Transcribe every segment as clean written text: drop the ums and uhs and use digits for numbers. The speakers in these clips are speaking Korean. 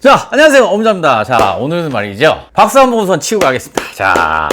자, 안녕하세요. 엄자입니다. 자, 오늘은 말이죠. 박수 한번 우선 치고 가겠습니다. 자,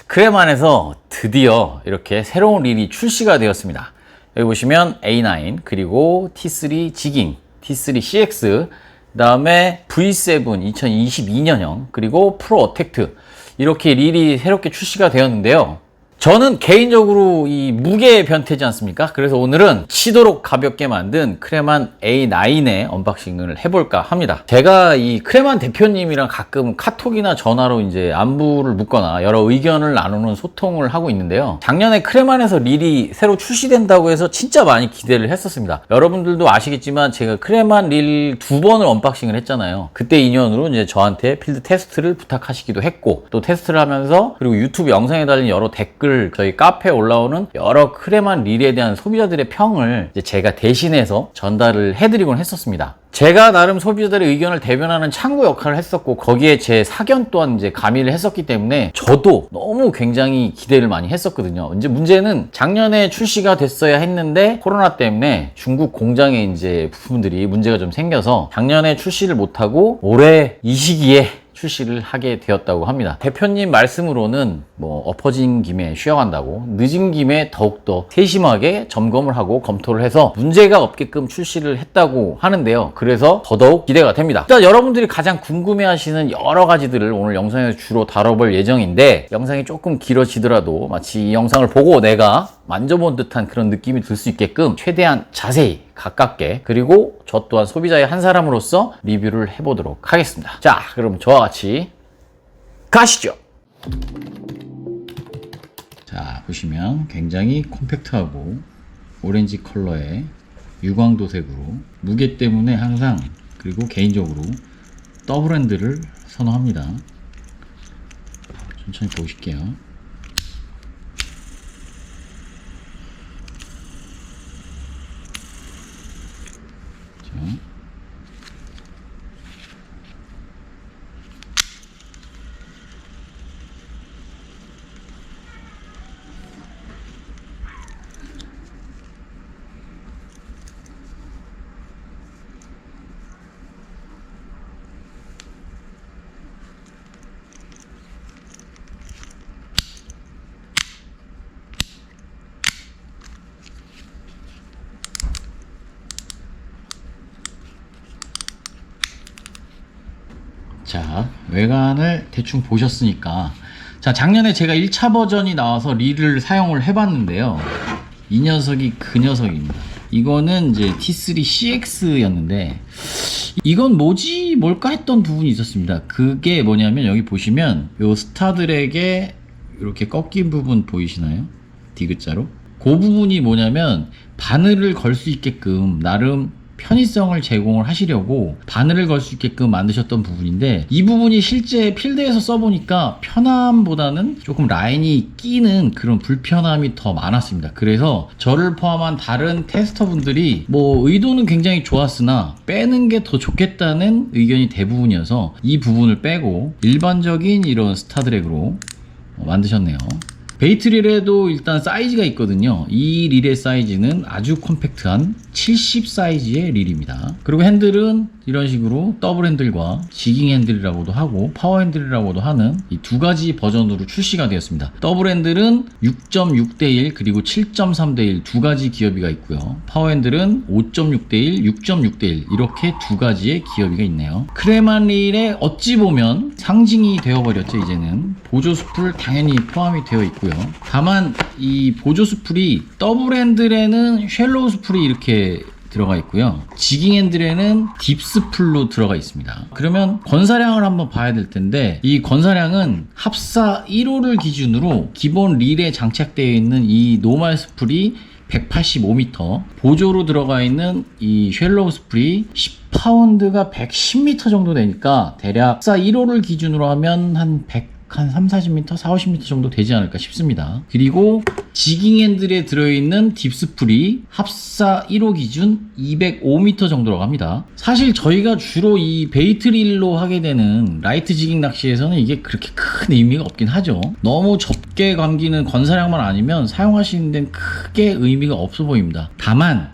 크레만에서 드디어 이렇게 새로운 릴이 출시가 되었습니다. 여기 보시면 A9, 그리고 T3 지깅, T3 CX, 그 다음에 V7 2022년형, 그리고 프로 어택트. 이렇게 릴이 새롭게 출시가 되었는데요. 저는 개인적으로 이 무게 변태지 않습니까? 그래서 오늘은 치도록 가볍게 만든 크레만 A9의 언박싱을 해볼까 합니다. 제가 이 크레만 대표님이랑 가끔 카톡이나 전화로 이제 안부를 묻거나 여러 의견을 나누는 소통을 하고 있는데요. 작년에 크레만에서 릴이 새로 출시된다고 해서 진짜 많이 기대를 했었습니다. 여러분들도 아시겠지만 제가 크레만 릴 2번을 언박싱을 했잖아요. 그때 인연으로 이제 저한테 필드 테스트를 부탁하시기도 했고, 또 테스트를 하면서 그리고 유튜브 영상에 달린 여러 댓글, 저희 카페에 올라오는 여러 크레만 릴에 대한 소비자들의 평을 이제 제가 대신해서 전달을 해드리곤 했었습니다. 제가 나름 소비자들의 의견을 대변하는 창구 역할을 했었고, 거기에 제 사견 또한 이제 가미를 했었기 때문에 저도 너무 굉장히 기대를 많이 했었거든요. 이제 문제는 작년에 출시가 됐어야 했는데 코로나 때문에 중국 공장에 이제 부품들이 문제가 좀 생겨서 작년에 출시를 못하고 올해 이 시기에 출시를 하게 되었다고 합니다. 대표님 말씀으로는 뭐 엎어진 김에 쉬어간다고, 늦은 김에 더욱더 세심하게 점검을 하고 검토를 해서 문제가 없게끔 출시를 했다고 하는데요. 그래서 더더욱 기대가 됩니다. 일단 여러분들이 가장 궁금해하시는 여러 가지들을 오늘 영상에서 주로 다뤄볼 예정인데, 영상이 조금 길어지더라도 마치 이 영상을 보고 내가 만져본 듯한 그런 느낌이 들 수 있게끔 최대한 자세히 가깝게, 그리고 저 또한 소비자의 한 사람으로서 리뷰를 해보도록 하겠습니다. 자, 그럼 저와 같이 가시죠. 자, 보시면 굉장히 콤팩트하고 오렌지 컬러의 유광도색으로, 무게 때문에 항상, 그리고 개인적으로 더블 핸들을 선호합니다. 천천히 보실게요. 자, 외관을 대충 보셨으니까, 자, 작년에 제가 1차 버전이 나와서 릴을 사용을 해봤는데요. 이 녀석이 그 녀석입니다. 이거는 이제 T3 CX였는데 이건 뭐지 뭘까 했던 부분이 있었습니다. 그게 뭐냐면, 여기 보시면 요 스타드랙에 이렇게 꺾인 부분 보이시나요? 디귿자로. 그 부분이 뭐냐면, 바늘을 걸 수 있게끔 나름 편의성을 제공을 하시려고 바늘을 걸 수 있게끔 만드셨던 부분인데, 이 부분이 실제 필드에서 써보니까 편함보다는 조금 라인이 끼는 그런 불편함이 더 많았습니다. 그래서 저를 포함한 다른 테스터분들이 뭐 의도는 굉장히 좋았으나 빼는 게 더 좋겠다는 의견이 대부분이어서 이 부분을 빼고 일반적인 이런 스타드랙으로 만드셨네요. 베이트 릴에도 일단 사이즈가 있거든요. 이 릴의 사이즈는 아주 콤팩트한 70 사이즈의 릴입니다. 그리고 핸들은 이런 식으로 더블 핸들과 지깅 핸들이라고도 하고 파워 핸들이라고도 하는 이 두 가지 버전으로 출시가 되었습니다. 더블 핸들은 6.6대1 그리고 7.3대1 두 가지 기어비가 있고요. 파워 핸들은 5.6대1, 6.6대1 이렇게 두 가지의 기어비가 있네요. 크레만 릴에 어찌 보면 상징이 되어버렸죠. 이제는 보조 수풀 당연히 포함이 되어 있고요. 다만 이 보조 수풀이 더블 핸들에는 쉘로우 수풀이 이렇게 들어가 있고요. 지깅 핸들에는 딥 스풀로 들어가 있습니다. 그러면 건사량을 한번 봐야 될 텐데, 이 건사량은 합사 1호를 기준으로 기본 릴에 장착되어 있는 이 노멀 스풀이 185m, 보조로 들어가 있는 이 쉘로우 스풀이 10파운드가 110m 정도 되니까 대략 합사 1호를 기준으로 하면 한 3, 40m, 4, 50m 정도 되지 않을까 싶습니다. 그리고 지깅 핸들에 들어있는 딥스풀이 합사 1호 기준 205m 정도라고 합니다. 사실 저희가 주로 이 베이트 릴로 하게 되는 라이트 지깅 낚시에서는 이게 그렇게 큰 의미가 없긴 하죠. 너무 좁게 감기는 건사량만 아니면 사용하시는 데는 크게 의미가 없어 보입니다. 다만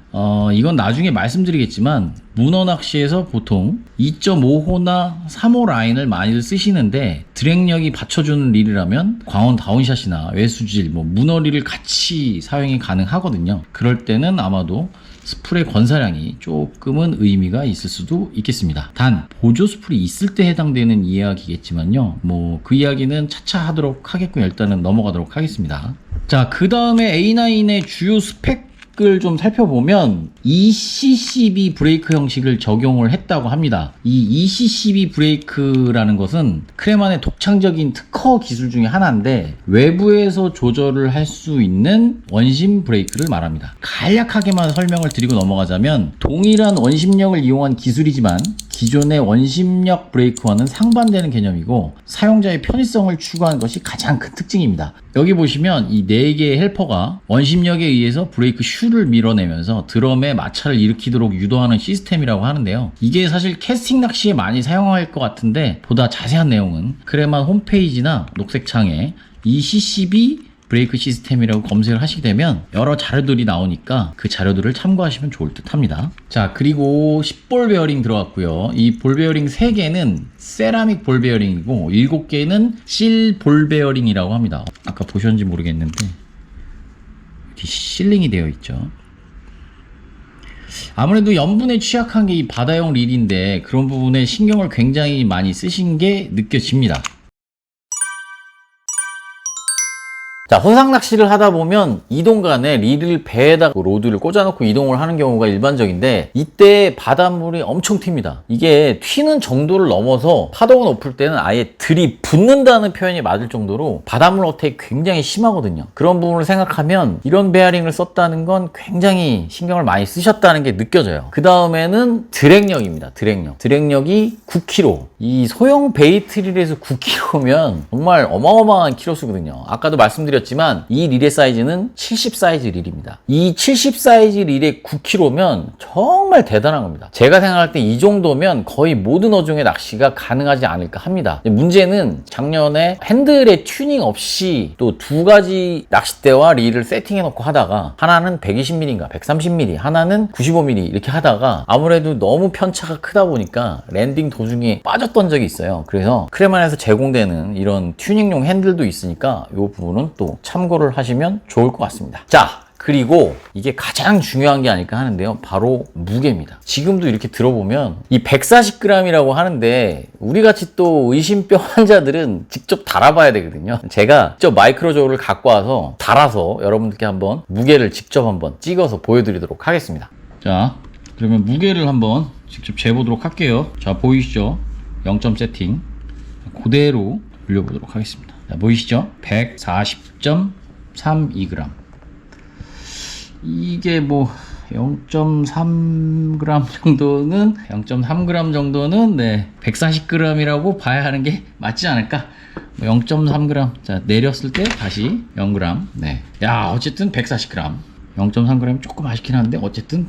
이건 나중에 말씀드리겠지만 문어 낚시에서 보통 2.5호나 3호 라인을 많이들 쓰시는데 드랙력이 받쳐주는 릴이라면 광원 다운샷이나 외수질, 문어 릴을 같이 사용이 가능하거든요. 그럴 때는 아마도 스풀의 건사량이 조금은 의미가 있을 수도 있겠습니다. 단 보조 스풀이 있을 때 해당되는 이야기겠지만요, 그 이야기는 차차 하도록 하겠고요. 일단은 넘어가도록 하겠습니다. 자, 그 다음에 A9의 주요 스펙을 좀 살펴보면 ECCB 브레이크 형식을 적용을 했다고 합니다. 이 ECCB 브레이크라는 것은 크레만의 독창적인 특허 기술 중에 하나인데 외부에서 조절을 할 수 있는 원심 브레이크를 말합니다. 간략하게만 설명을 드리고 넘어가자면 동일한 원심력을 이용한 기술이지만 기존의 원심력 브레이크와는 상반되는 개념이고 사용자의 편의성을 추구하는 것이 가장 큰 특징입니다. 여기 보시면 이 4개의 헬퍼가 원심력에 의해서 브레이크 슈를 밀어내면서 드럼에 마찰을 일으키도록 유도하는 시스템이라고 하는데요. 이게 사실 캐스팅 낚시에 많이 사용할 것 같은데 보다 자세한 내용은 크레만 홈페이지나 녹색 창에 ECCB 브레이크 시스템이라고 검색을 하시게 되면 여러 자료들이 나오니까 그 자료들을 참고하시면 좋을 듯 합니다. 자, 그리고 10볼 베어링 들어갔고요. 이 볼 베어링 3개는 세라믹 볼 베어링이고 7개는 실 볼 베어링이라고 합니다. 아까 보셨는지 모르겠는데 이렇게 실링이 되어 있죠. 아무래도 염분에 취약한 게 이 바다용 릴인데 그런 부분에 신경을 굉장히 많이 쓰신 게 느껴집니다. 자, 호상 낚시를 하다 보면 이동간에 릴을 배에다 로드를 꽂아놓고 이동을 하는 경우가 일반적인데 이때 바닷물이 엄청 튑니다. 이게 튀는 정도를 넘어서 파도가 높을 때는 아예 들이붓는다는 표현이 맞을 정도로 바닷물 어택이 굉장히 심하거든요. 그런 부분을 생각하면 이런 베어링을 썼다는 건 굉장히 신경을 많이 쓰셨다는 게 느껴져요. 그 다음에는 드랙력입니다. 드랙력이 9kg. 이 소형 베이트 릴에서 9kg면 정말 어마어마한 키로수거든요. 아까도 말씀드렸지만 이 릴의 사이즈는 70 사이즈 릴입니다. 이 70 사이즈 릴의 9kg면 정말 대단한 겁니다. 제가 생각할 때 이 정도면 거의 모든 어종의 낚시가 가능하지 않을까 합니다. 문제는 작년에 핸들에 튜닝 없이 또 2가지 낚싯대와 릴을 세팅해 놓고 하다가 하나는 120mm인가 130mm, 하나는 95mm 이렇게 하다가 아무래도 너무 편차가 크다 보니까 랜딩 도중에 빠졌던 적이 있어요. 그래서 크레만에서 제공되는 이런 튜닝용 핸들도 있으니까 이 부분은 또 참고를 하시면 좋을 것 같습니다. 자, 그리고 이게 가장 중요한 게 아닐까 하는데요. 바로 무게입니다. 지금도 이렇게 들어보면 이 140g이라고 하는데 우리같이 또 의심병 환자들은 직접 달아봐야 되거든요. 제가 직접 마이크로 저울을 갖고 와서 달아서 여러분들께 한번 무게를 직접 한번 찍어서 보여드리도록 하겠습니다. 자, 그러면 무게를 한번 직접 재보도록 할게요. 자, 보이시죠? 0점 세팅 그대로 올려보도록 하겠습니다. 자, 보이시죠? 140.32g. 이게 0.3g 정도는 140g이라고 봐야 하는 게 맞지 않을까? 0.3g. 자, 내렸을 때 다시 0g. 네. 야, 어쨌든 140g. 0.3g 조금 아쉽긴 한데 어쨌든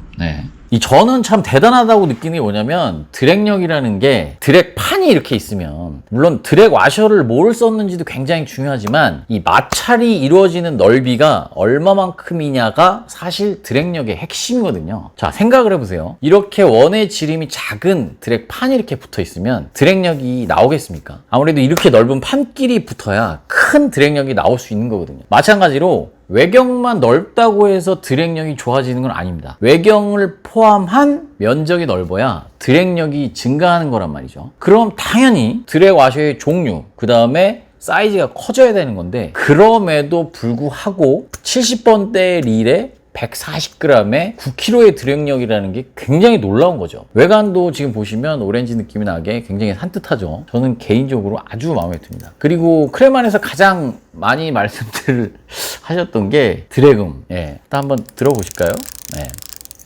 저는 참 대단하다고 느끼는 게 뭐냐면 드랙력이라는 게 드랙판이 이렇게 있으면 물론 드랙 와셔를 뭘 썼는지도 굉장히 중요하지만 이 마찰이 이루어지는 넓이가 얼마만큼이냐가 사실 드랙력의 핵심이거든요. 자, 생각을 해보세요. 이렇게 원의 지름이 작은 드랙판이 이렇게 붙어 있으면 드랙력이 나오겠습니까? 아무래도 이렇게 넓은 판끼리 붙어야 큰 드랙력이 나올 수 있는 거거든요. 마찬가지로 외경만 넓다고 해서 드랙력이 좋아지는 건 아닙니다. 외경을 포함한 면적이 넓어야 드랙력이 증가하는 거란 말이죠. 그럼 당연히 드랙 와셔의 종류, 그 다음에 사이즈가 커져야 되는 건데 그럼에도 불구하고 70번대 릴에 140g에 9kg의 드랙력이라는 게 굉장히 놀라운 거죠. 외관도 지금 보시면 오렌지 느낌이 나게 굉장히 산뜻하죠. 저는 개인적으로 아주 마음에 듭니다. 그리고 크레만에서 가장 많이 말씀들 하셨던 게 드래금. 일단 한번 들어보실까요?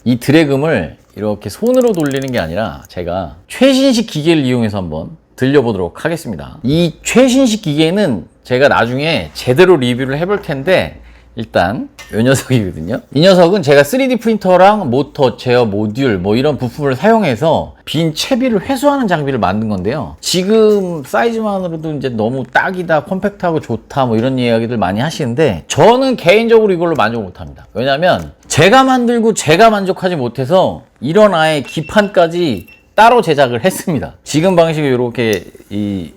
이 드래금을 이렇게 손으로 돌리는 게 아니라 제가 최신식 기계를 이용해서 한번 들려보도록 하겠습니다. 이 최신식 기계는 제가 나중에 제대로 리뷰를 해볼 텐데 일단 이 녀석이거든요. 이 녀석은 제가 3D 프린터랑 모터, 제어 모듈 뭐 이런 부품을 사용해서 빈 채비를 회수하는 장비를 만든 건데요. 지금 사이즈만으로도 이제 너무 딱이다, 컴팩트하고 좋다 뭐 이런 이야기들 많이 하시는데 저는 개인적으로 이걸로 만족을 못합니다. 왜냐면 제가 만들고 제가 만족하지 못해서 이런 아예 기판까지 따로 제작을 했습니다. 지금 방식이 이렇게 이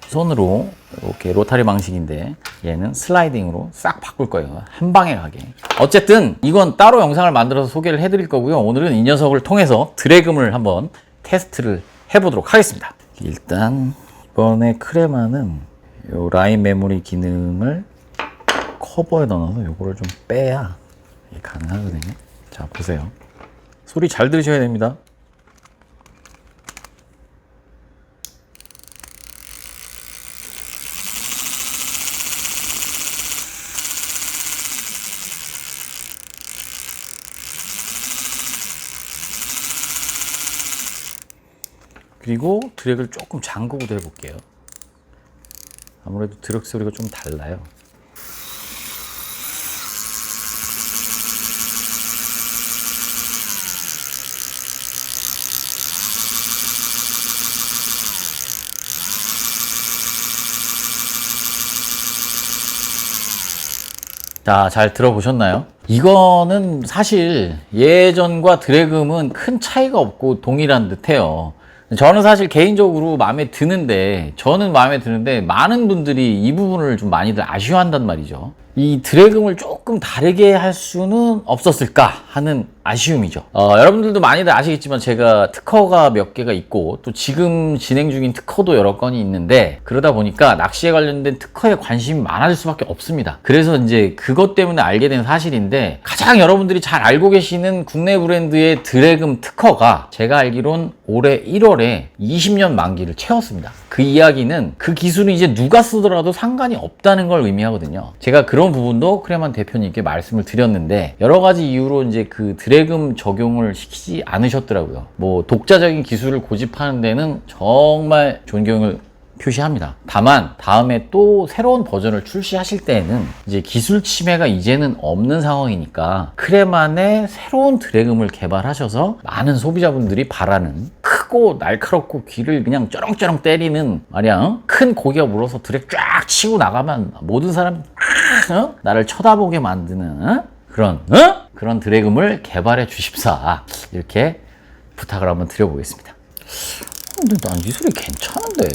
손으로 이렇게 로타리 방식인데 얘는 슬라이딩으로 싹 바꿀 거예요. 한 방에 가게. 어쨌든 이건 따로 영상을 만들어서 소개를 해드릴 거고요. 오늘은 이 녀석을 통해서 드래금을 한번 테스트를 해보도록 하겠습니다. 일단 이번에 크레마는 이 라인 메모리 기능을 커버에 넣어서 요거를 좀 빼야 이게 가능하거든요. 자, 보세요. 소리 잘 들으셔야 됩니다. 그리고 드랙을 조금 잠그고도 해볼게요. 아무래도 드랙 소리가 좀 달라요. 자, 잘 들어보셨나요? 이거는 사실 예전과 드래금은 큰 차이가 없고 동일한 듯해요. 저는 사실 개인적으로 마음에 드는데 많은 분들이 이 부분을 좀 많이들 아쉬워한단 말이죠. 이 드래금을 조금 다르게 할 수는 없었을까 하는 아쉬움이죠. 여러분들도 많이들 아시겠지만 제가 특허가 몇 개가 있고 또 지금 진행 중인 특허도 여러 건이 있는데 그러다 보니까 낚시에 관련된 특허에 관심이 많아질 수밖에 없습니다. 그래서 이제 그것 때문에 알게 된 사실인데 가장 여러분들이 잘 알고 계시는 국내 브랜드의 드래금 특허가 제가 알기론 올해 1월에 20년 만기를 채웠습니다. 그 이야기는 그 기술은 이제 누가 쓰더라도 상관이 없다는 걸 의미하거든요. 제가 그런 부분도 크레만 대표님께 말씀을 드렸는데 여러 가지 이유로 이제 그 드래금 적용을 시키지 않으셨더라고요. 뭐 독자적인 기술을 고집하는 데는 정말 존경을 표시합니다. 다만 다음에 또 새로운 버전을 출시하실 때에는 이제 기술 침해가 이제는 없는 상황이니까 크레만의 새로운 드래금을 개발하셔서 많은 소비자분들이 바라는 크고 날카롭고 귀를 그냥 쩌렁쩌렁 때리는 말이야 큰 고기가 물어서 드랙 쫙 치고 나가면 모든 사람이 나를 쳐다보게 만드는 그런 드래금을 개발해 주십사 이렇게 부탁을 한번 드려보겠습니다. 근데 난 이 소리 괜찮은데.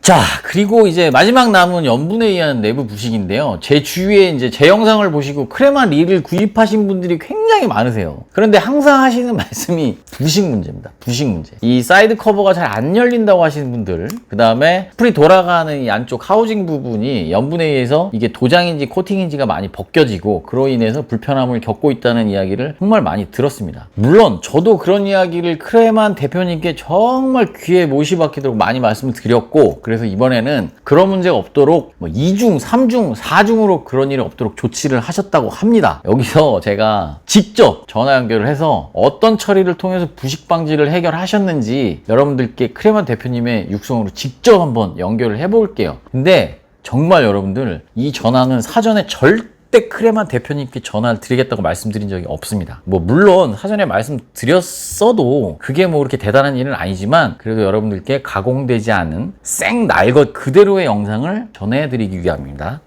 자, 그리고 이제 마지막 남은 염분에 의한 내부 부식인데요. 제 주위에 이제 제 영상을 보시고 크레만 릴을 구입하신 분들이 굉장히 많으세요. 그런데 항상 하시는 말씀이 부식 문제입니다. 부식 문제. 이 사이드 커버가 잘 안 열린다고 하시는 분들, 그 다음에 풀이 돌아가는 이 안쪽 하우징 부분이 염분에 의해서 이게 도장인지 코팅인지가 많이 벗겨지고 그로 인해서 불편함을 겪고 있다는 이야기를 정말 많이 들었습니다. 물론 저도 그런 이야기를 크레만 대표님께 정말 귀에 못이 박히도록 많이 말씀을 드렸고 그래서 이번에는 그런 문제가 없도록 뭐 2중, 3중, 4중으로 그런 일이 없도록 조치를 하셨다고 합니다. 여기서 제가 직접 전화 연결을 해서 어떤 처리를 통해서 부식 방지를 해결하셨는지 여러분들께 크레만 대표님의 육성으로 직접 한번 연결을 해볼게요. 근데 정말 여러분들 이 전화는 사전에 절대 크레만 대표님께 전화를 드리겠다고 말씀드린 적이 없습니다. 뭐 물론 사전에 말씀드렸어도 그게 뭐 그렇게 대단한 일은 아니지만 그래도 여러분들께 가공되지 않은 생 날 것 그대로의 영상을 전해드리기 위함입니다.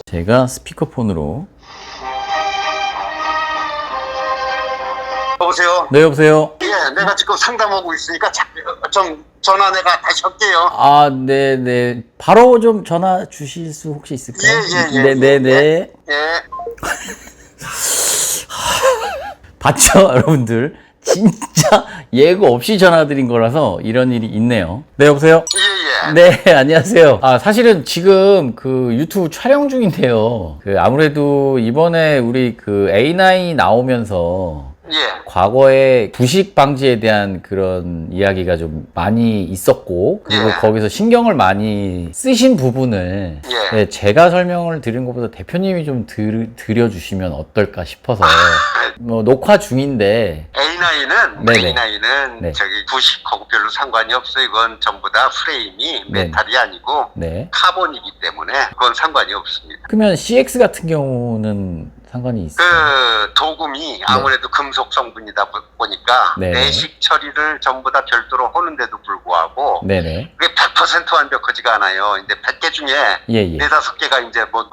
제가 스피커폰으로 여보세요? 네, 여보세요? 예, 내가 지금 상담하고 있으니까 좀 전화 내가 다시 할게요. 아, 네네. 바로 좀 전화 주실 수 혹시 있을까요? 예. 네네네. 예. 봤죠, 여러분들? 진짜 예고 없이 전화드린 거라서 이런 일이 있네요. 네, 여보세요? 예. 네, 안녕하세요. 사실은 지금 그 유튜브 촬영 중인데요. 아무래도 이번에 우리 그 A9 나오면서 예. 과거에 부식 방지에 대한 그런 이야기가 좀 많이 있었고 그리고 예. 거기서 신경을 많이 쓰신 부분을 예. 네, 제가 설명을 드린 것보다 대표님이 좀 드려주시면 어떨까 싶어서 뭐 녹화 중인데 A9 네네. A9은 네. 저기 구식하고 별로 상관이 없어. 이건 전부 다 프레임이 네. 메탈이 아니고 네. 카본이기 때문에 그건 상관이 없습니다. 그러면 CX 같은 경우는 상관이 있어요? 그 도금이 아무래도 금속 성분이다 보니까 네네. 내식 처리를 전부 다 별도로 하는데도 불구하고 네네. 그게 100% 완벽하지가 않아요. 이제 100개 중에 예예. 4-5개가 이제 뭐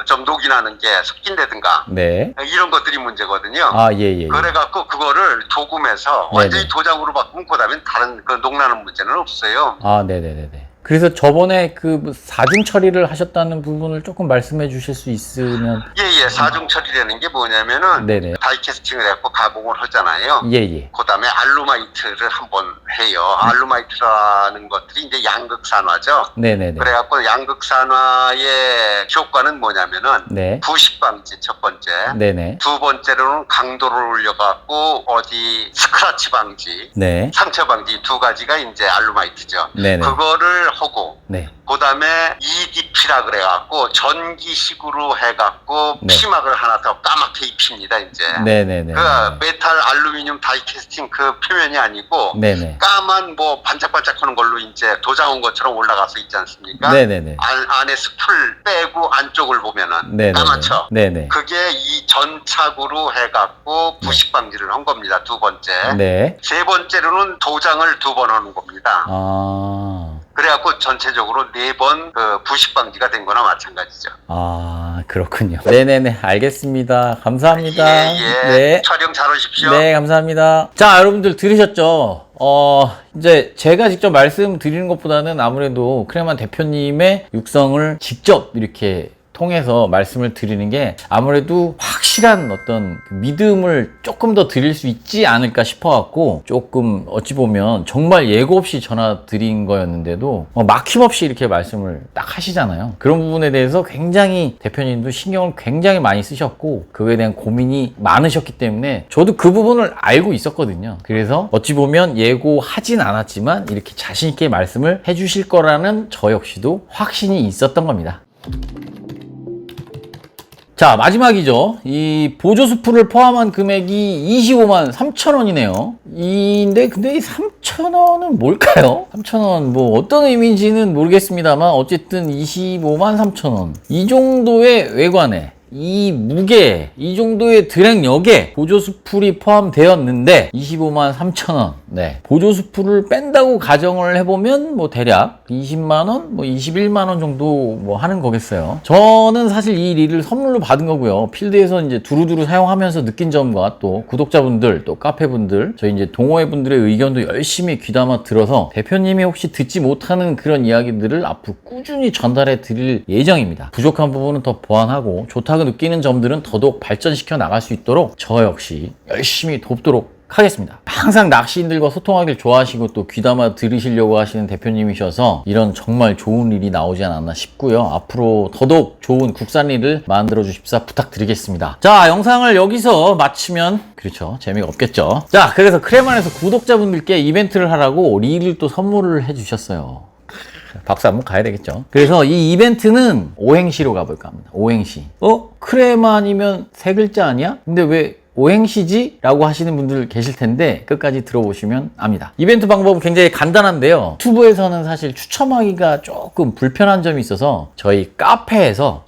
좀 녹이 나는 게 섞인다든가 네. 이런 것들이 문제거든요. 아 예예. 그래갖고 그거를 도금해서 완전히 도장으로 바꾸면 그다음에 다른 그 녹나는 문제는 없어요. 아 네네네네. 그래서 저번에 그 사중 처리를 하셨다는 부분을 조금 말씀해 주실 수 있으면. 예예. 사중 처리라는 게 뭐냐면은 네네. 다이캐스팅을 해갖고 가공을 하잖아요. 예예. 그다음에 알루마이트를 한번 해요. 알루마이트라는 것들이 이제 양극산화죠. 네네네. 그래갖고 양극산화의 효과는 뭐냐면은 네. 부식 방지 첫 번째, 네네. 두 번째로는 강도를 올려갖고 어디 스크래치 방지, 네. 상처 방지 두 가지가 이제 알루마이트죠. 네네. 그거를 하고 네. 그다음에 EDP라 그래갖고 전기식으로 해갖고 네. 피막을 하나 더 까맣게 입힙니다. 이제 네네네. 그 메탈 알루미늄 다이캐스팅 그 표면이 아니고 네네. 까만 뭐 반짝반짝하는 걸로 이제 도장온 것처럼 올라가서 있지 않습니까? 네네네. 안에 숲을 빼고 안쪽을 보면은 네네네. 까맣죠. 네네. 그게 이 전착으로 해갖고 부식 방지를 한 겁니다. 두 번째. 네. 세 번째로는 도장을 2번 하는 겁니다. 아. 그래갖고 전체적으로 4번 그 부식 방지가 된 거나 마찬가지죠. 아, 그렇군요. 네네네. 알겠습니다. 감사합니다. 예, 예. 네. 촬영 잘 하십시오. 네, 감사합니다. 자, 여러분들 들으셨죠? 이제 제가 직접 말씀드리는 것보다는 아무래도 크레만 대표님의 육성을 직접 이렇게 통해서 말씀을 드리는 게 아무래도 확실한 어떤 믿음을 조금 더 드릴 수 있지 않을까 싶어갖고 조금 어찌 보면 정말 예고 없이 전화 드린 거였는데도 막힘없이 이렇게 말씀을 딱 하시잖아요. 그런 부분에 대해서 굉장히 대표님도 신경을 굉장히 많이 쓰셨고 그거에 대한 고민이 많으셨기 때문에 저도 그 부분을 알고 있었거든요. 그래서 어찌 보면 예고하진 않았지만 이렇게 자신 있게 말씀을 해주실 거라는 저 역시도 확신이 있었던 겁니다. 자, 마지막이죠. 이 보조수풀을 포함한 금액이 25만 3천 원이네요. 근데 이 3천 원은 뭘까요? 3천 원 뭐 어떤 의미인지는 모르겠습니다만 어쨌든 25만 3천 원. 이 정도의 외관에 이 무게, 이 정도의 드랙력에 보조수풀이 포함되었는데 25만 3천 원. 네. 보조수풀을 뺀다고 가정을 해보면 뭐 대략 20만 원, 뭐 21만 원 정도 뭐 하는 거겠어요. 저는 사실 이 릴을 선물로 받은 거고요. 필드에서 이제 두루두루 사용하면서 느낀 점과 또 구독자분들, 또 카페분들, 저희 이제 동호회 분들의 의견도 열심히 귀담아 들어서 대표님이 혹시 듣지 못하는 그런 이야기들을 앞으로 꾸준히 전달해 드릴 예정입니다. 부족한 부분은 더 보완하고 좋다고 느끼는 점들은 더더욱 발전시켜 나갈 수 있도록 저 역시 열심히 돕도록 하겠습니다. 항상 낚시인들과 소통하길 좋아하시고 또 귀담아 들으시려고 하시는 대표님이셔서 이런 정말 좋은 일이 나오지 않았나 싶고요. 앞으로 더더욱 좋은 국산 릴을 만들어 주십사 부탁드리겠습니다. 자, 영상을 여기서 마치면 그렇죠, 재미가 없겠죠. 자, 그래서 크레만에서 구독자분들께 이벤트를 하라고 릴을 또 선물을 해주셨어요. 박수 한번 가야 되겠죠. 그래서 이 이벤트는 오행시로 가볼까 합니다. 오행시. 크레만이면 세 글자 아니야? 근데 왜 오행시지? 라고 하시는 분들 계실 텐데 끝까지 들어보시면 압니다. 이벤트 방법은 굉장히 간단한데요. 유튜브에서는 사실 추첨하기가 조금 불편한 점이 있어서 저희 카페에서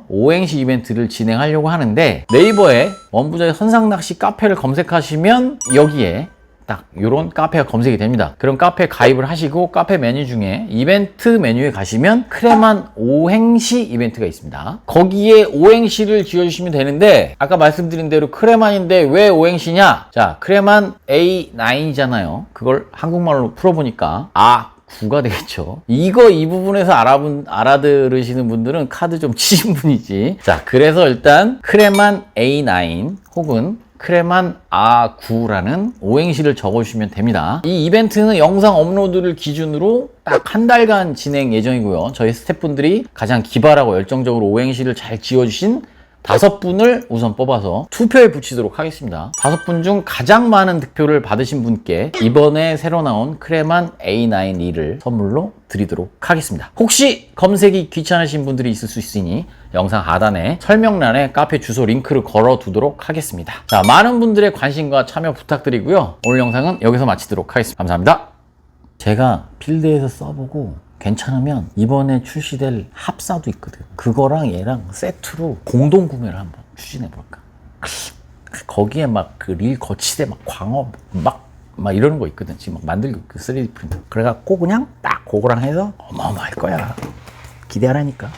오행시 이벤트를 진행하려고 하는데 네이버에 원부자의 선상낚시 카페를 검색하시면 여기에 딱 요런 카페가 검색이 됩니다. 그럼 카페 가입을 하시고 카페 메뉴 중에 이벤트 메뉴에 가시면 크레만 오행시 이벤트가 있습니다. 거기에 오행시를 지어주시면 되는데 아까 말씀드린 대로 크레만인데 왜 오행시냐? 자, 크레만 A9이잖아요. 그걸 한국말로 풀어보니까 9가 되겠죠. 이 부분에서 알아들으시는 분들은 카드 좀 치신 분이지. 자, 그래서 일단 크레만 A9 혹은 크레만 A9라는 오행시를 적어주시면 됩니다. 이 이벤트는 영상 업로드를 기준으로 딱 한 달간 진행 예정이고요. 저희 스태프분들이 가장 기발하고 열정적으로 오행시를 잘 지어주신 5분을 우선 뽑아서 투표에 붙이도록 하겠습니다. 5분 중 가장 많은 득표를 받으신 분께 이번에 새로 나온 크레만 A9 릴을 선물로 드리도록 하겠습니다. 혹시 검색이 귀찮으신 분들이 있을 수 있으니 영상 하단에 설명란에 카페 주소 링크를 걸어 두도록 하겠습니다. 자, 많은 분들의 관심과 참여 부탁드리고요. 오늘 영상은 여기서 마치도록 하겠습니다. 감사합니다. 제가 필드에서 써보고 괜찮으면 이번에 출시될 합사도 있거든. 그거랑 얘랑 세트로 공동 구매를 한번 추진해 볼까. 거기에 막 그 릴 거치대 막 광어 막 이러는 거 있거든. 지금 막 만들고 그 3D 프린터. 그래갖고 그냥 딱 그거랑 해서 어마어마할 거야. 기대하라니까.